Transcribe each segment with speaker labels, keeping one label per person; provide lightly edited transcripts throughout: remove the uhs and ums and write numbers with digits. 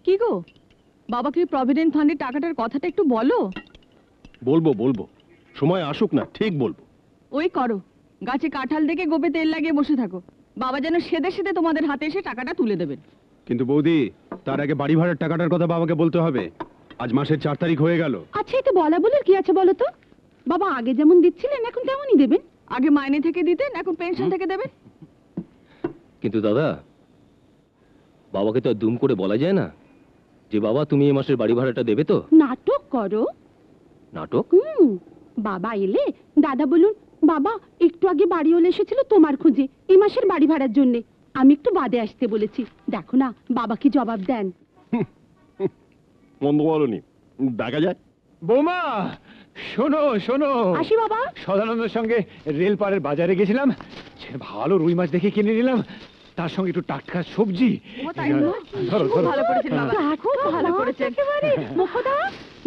Speaker 1: কি গো, বাবাকে প্রভিডেন্ট ফান্ডের টাকাটার কথাটা একটু বলো।
Speaker 2: বলবো বলবো, সময় আসুক না, ঠিক বলবো।
Speaker 1: ওই করো, গাছে কাঁঠাল দেখে গোপে তেল লাগিয়ে বসে থাকো। বাবা যেন সেদে সেদে তোমাদের হাতে এসে টাকাটা তুলে দেবেন।
Speaker 2: কিন্তু বৌদি, তার আগে বাড়ি ভাড়ার টাকাটার কথা বাবাকে বলতে হবে। আজ মাসের 4 তারিখ হয়ে গেল।
Speaker 3: আচ্ছা, এতে বলা বলার কি আছে বলো তো? বাবা আগে যেমন দিচ্ছিলেন এখন তেমনই দেবেন।
Speaker 1: আগে মাইনে থেকে দিতেন, এখন পেনশন থেকে দেবেন।
Speaker 4: কিন্তু দাদা, বাবাকে তো আর দুম করে বলা যায় না যে বাবা তুমি এই মাসের বাড়ি ভাড়াটা দেবে তো।
Speaker 3: নাটক করো।
Speaker 4: নাটক?
Speaker 3: বাবা এলে দাদা বলুন, বাবা একটু আগে বাড়িওয়ালা এসেছিল তোমার খোঁজে এই মাসের বাড়ি ভাড়ার জন্য, আমি একটু বাদে আসতে বলেছি। দেখো না বাবা কি জবাব দেন।
Speaker 2: মন্দ বলনি, দেখা যায়।
Speaker 5: বৌমা শোনো শোনো,
Speaker 3: আসি বাবা।
Speaker 5: সদানন্দের সঙ্গে রেল পাড়ের বাজারে গেছিলাম, সে ভালো রুই মাছ দেখে কিনে নিলাম, তার সঙ্গে একটু টাটকা সবজি। ধরো
Speaker 1: খুব
Speaker 5: ধরো।
Speaker 1: ভালো করেছেন বাবা, খুব ভালো করেছেন।
Speaker 3: একেবারে মোকদা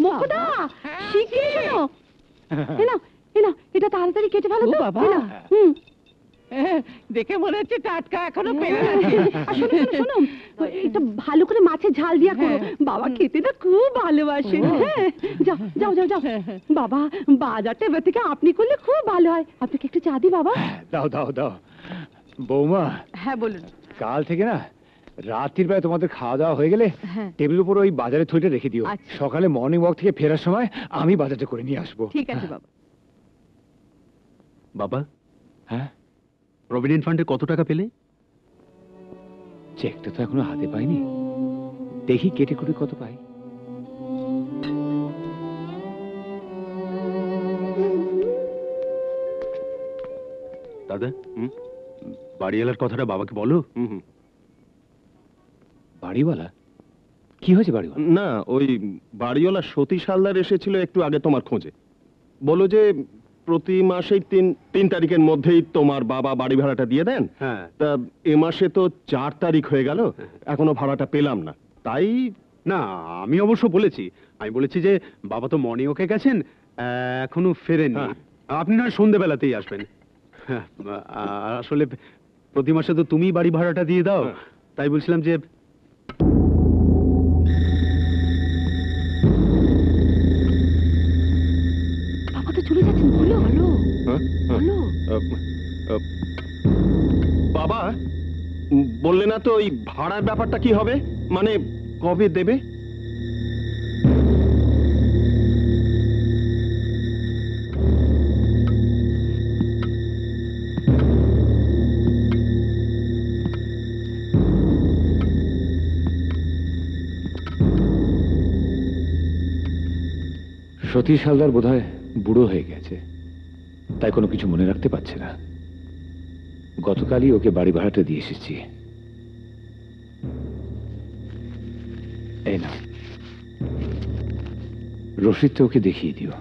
Speaker 3: মোকদা শিগগির শোনো। এলাও এলাও, এটা তাড়াতাড়ি কেটে ফেলো তো বাবা।
Speaker 6: দেখে মনে হচ্ছে টাটকা, এখনো পেয়ে
Speaker 3: শোনো শোনো শোনো, এটা ভালো করে মাছের ঝাল দিয়া করো, বাবা খেতে না খুব ভালোবাসে। হ্যাঁ, যাও যাও যাও যাও। বাবা বাজারটা এবার থেকে আপনি করলে খুব ভালো হয়। আপনাকে একটু চা দি বাবা।
Speaker 5: দাও দাও দাও। বৌমা,
Speaker 1: হ্যাঁ বলুন।
Speaker 5: কাল থেকে না রাত্রির বেলা তোমাদের খাওয়া দাওয়া হয়ে গেলে
Speaker 1: হ্যাঁ।
Speaker 5: টেবিলের উপর ওই বাজারে থইটা রেখে দিও।
Speaker 1: আচ্ছা।
Speaker 5: সকালে মর্নিং ওয়াক থেকে ফেরার সময় আমি বাজারটা করে নিয়ে আসবো।
Speaker 1: ঠিক আছে বাবা।
Speaker 2: বাবা,
Speaker 5: হ্যাঁ,
Speaker 2: প্রভিডেন্ট ফান্ডে কত টাকা পেলে?
Speaker 5: চেকটা তো এখনো হাতে পাইনি, দেখি কেটে কুটে কত পাই।
Speaker 2: দাদা, বাড়িওয়ালার কথাটা বাবাকে বলো।
Speaker 5: বাড়িওয়ালা? কি হয়েছে বাড়িওয়ালা?
Speaker 2: না, ওই বাড়িওয়ালা সতীশ হালদার এসেছিল একটু আগে তোমার খোঁজে। বলো যে প্রতি মাসেই 3 তারিখের মধ্যেই তোমার বাবা বাড়ি ভাড়াটা দিয়ে দেন।
Speaker 7: হ্যাঁ।
Speaker 2: তা এ মাসে তো 4 তারিখ হয়ে গেল, এখনো ভাড়াটা পেলাম না। তাই
Speaker 7: না, আমি অবশ্য বলেছি, আমি বলেছি যে বাবা তো মর্নিং ওকে গেছেন, এখনো ফেরেননি,
Speaker 2: হ্যাঁ।
Speaker 7: আপনি নয় সন্ধেবেলাতেই আসবেন। হ্যাঁ, আসলে প্রতি মাসে তো তুমি বাড়ি ভাড়াটা দিয়ে দাও,
Speaker 2: হ্যাঁ।
Speaker 7: তাই বলছিলাম যে
Speaker 3: বাবা তো চলে যাচ্ছেন, বলো বলো বলো।
Speaker 2: বাবা বললে না তো ওই ভাড়ার ব্যাপারটা কি হবে, মানে কবে দেবে?
Speaker 5: সতীশ হালদার বোধহয় বুড়ো হয়ে গেছে, তাই কোনো কিছু মনে রাখতে পারছে না। গতকালই ওকে বাড়ি ভাড়াটা দিয়ে এসেছি। এই না, রসিদটা ওকে দেখিয়ে দিও।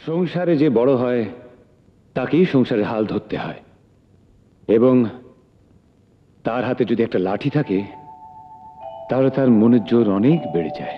Speaker 5: সংসারে যে বড় হয় তাকেই সংসারের হাল ধরতে হয়, এবং তার হাতে যদি একটা লাঠি থাকে তাহলে তার মনের জোর অনেক বেড়ে যায়।